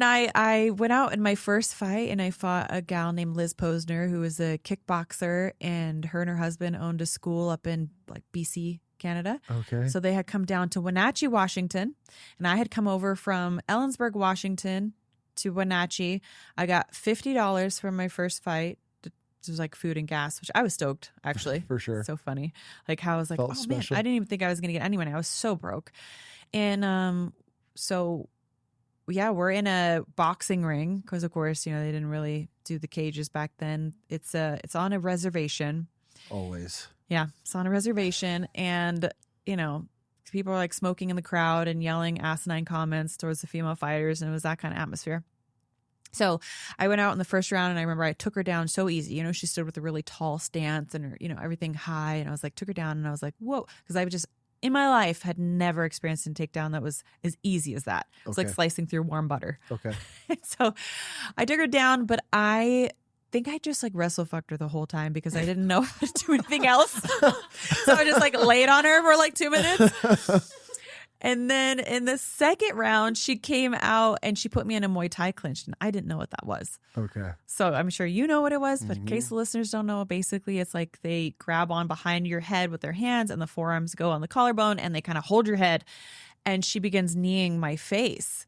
And I went out in my first fight and I fought a gal named Liz Posner, who was a kickboxer, and her husband owned a school up in like BC, Canada. Okay. So they had come down to Wenatchee, Washington, and I had come over from Ellensburg, Washington to Wenatchee. I got $50 for my first fight. It was like food and gas, which I was stoked, actually. For sure. So funny. Like how I was like, Felt oh special. man, I didn't even think I was going to get any money. I was so broke. And so yeah, we're in a boxing ring because, of course, they didn't really do the cages back then. It's on a reservation. Always. Yeah, it's on a reservation, and people are like smoking in the crowd and yelling asinine comments towards the female fighters, and it was that kind of atmosphere. So I went out in the first round, and I remember I took her down so easy. She stood with a really tall stance and her, everything high, and I was like, took her down, and I was like, whoa, because I just in my life had never experienced a takedown that was as easy as that. It's like slicing through warm butter. Okay. And so I took her down, but I think I just like wrestle fucked her the whole time because I didn't know how to do anything else. So I just like laid on her for like 2 minutes. And then in the second round, she came out and she put me in a Muay Thai clinch, and I didn't know what that was. Okay. So I'm sure you know what it was, but in case the listeners don't know, basically it's like they grab on behind your head with their hands and the forearms go on the collarbone and they kind of hold your head, and she begins kneeing my face.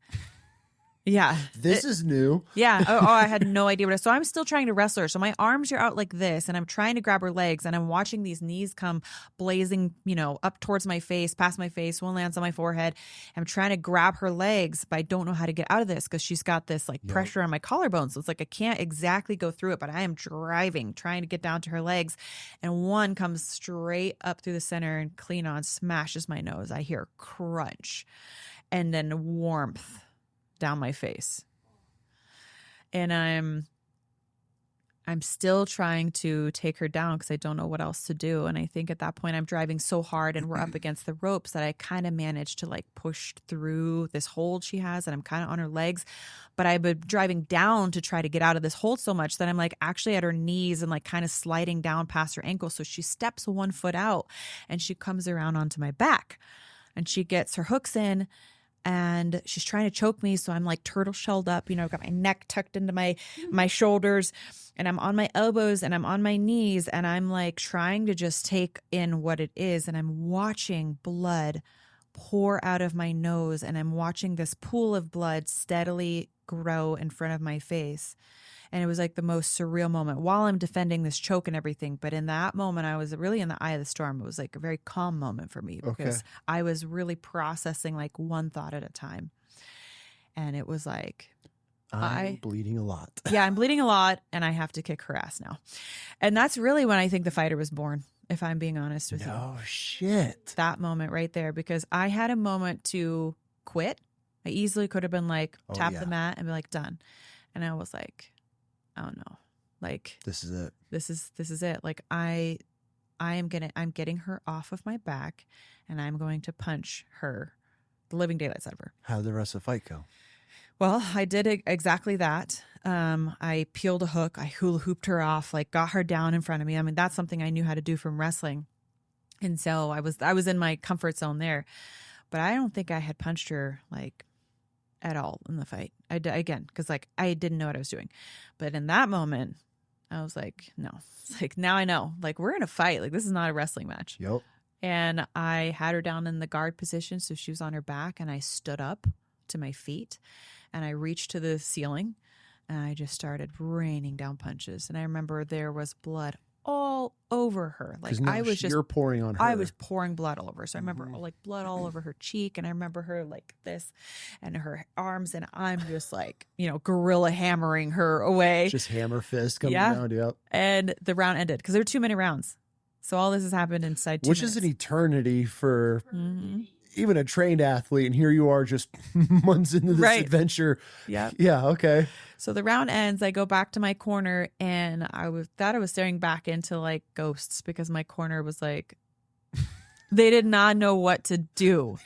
Yeah. This is new. Yeah. Oh, I had no idea what it was. So I'm still trying to wrestle her. So my arms are out like this, and I'm trying to grab her legs, and I'm watching these knees come blazing, up towards my face, past my face. One lands on my forehead. I'm trying to grab her legs, but I don't know how to get out of this because she's got this like pressure on my collarbone. So it's like I can't exactly go through it, but I am driving, trying to get down to her legs. And one comes straight up through the center and clean on, smashes my nose. I hear crunch and then warmth down my face. And I'm still trying to take her down because I don't know what else to do. And I think at that point I'm driving so hard and we're up against the ropes that I kind of managed to like push through this hold she has, and I'm kind of on her legs. But I've been driving down to try to get out of this hold so much that I'm like actually at her knees and like kind of sliding down past her ankle. So she steps one foot out and she comes around onto my back and she gets her hooks in. And she's trying to choke me. So I'm like turtle shelled up, I've got my neck tucked into my shoulders, and I'm on my elbows and I'm on my knees, and I'm like trying to just take in what it is. And I'm watching blood pour out of my nose, and I'm watching this pool of blood steadily grow in front of my face. And it was like the most surreal moment while I'm defending this choke and everything. But in that moment, I was really in the eye of the storm. It was like a very calm moment for me because I was really processing like one thought at a time. And it was like, I'm bleeding a lot. Yeah, I'm bleeding a lot, and I have to kick her ass now. And that's really when I think the fighter was born, if I'm being honest with you. Oh, shit. That moment right there, because I had a moment to quit. I easily could have been like, tap the mat and be like, done. And I was like, oh no, like this is it. This is it. Like I'm getting her off of my back, and I'm going to punch her, the living daylights out of her. How did the rest of the fight go? Well, I did exactly that. I peeled a hook, I hula hooped her off, like got her down in front of me. I mean, that's something I knew how to do from wrestling, and so I was in my comfort zone there. But I don't think I had punched her like at all in the fight. Again, because like I didn't know what I was doing. But in that moment, I was like, no. It's like, now I know. Like, we're in a fight. Like, this is not a wrestling match. Yep. And I had her down in the guard position, so she was on her back, and I stood up to my feet, and I reached to the ceiling, and I just started raining down punches. And I remember there was blood all over her. Like you're pouring on her. I was pouring blood all over her. So I remember like blood all over her cheek, and I remember her like this and her arms, and I'm just like, gorilla hammering her away. Just hammer fist coming down. Yep. And the round ended because there were 2-minute rounds. So all this has happened inside 2 minutes. Which is an eternity for even a trained athlete, and here you are just months into this adventure. Yeah. Yeah. Okay. So the round ends. I go back to my corner, and I was staring back into like ghosts because my corner was like, they did not know what to do.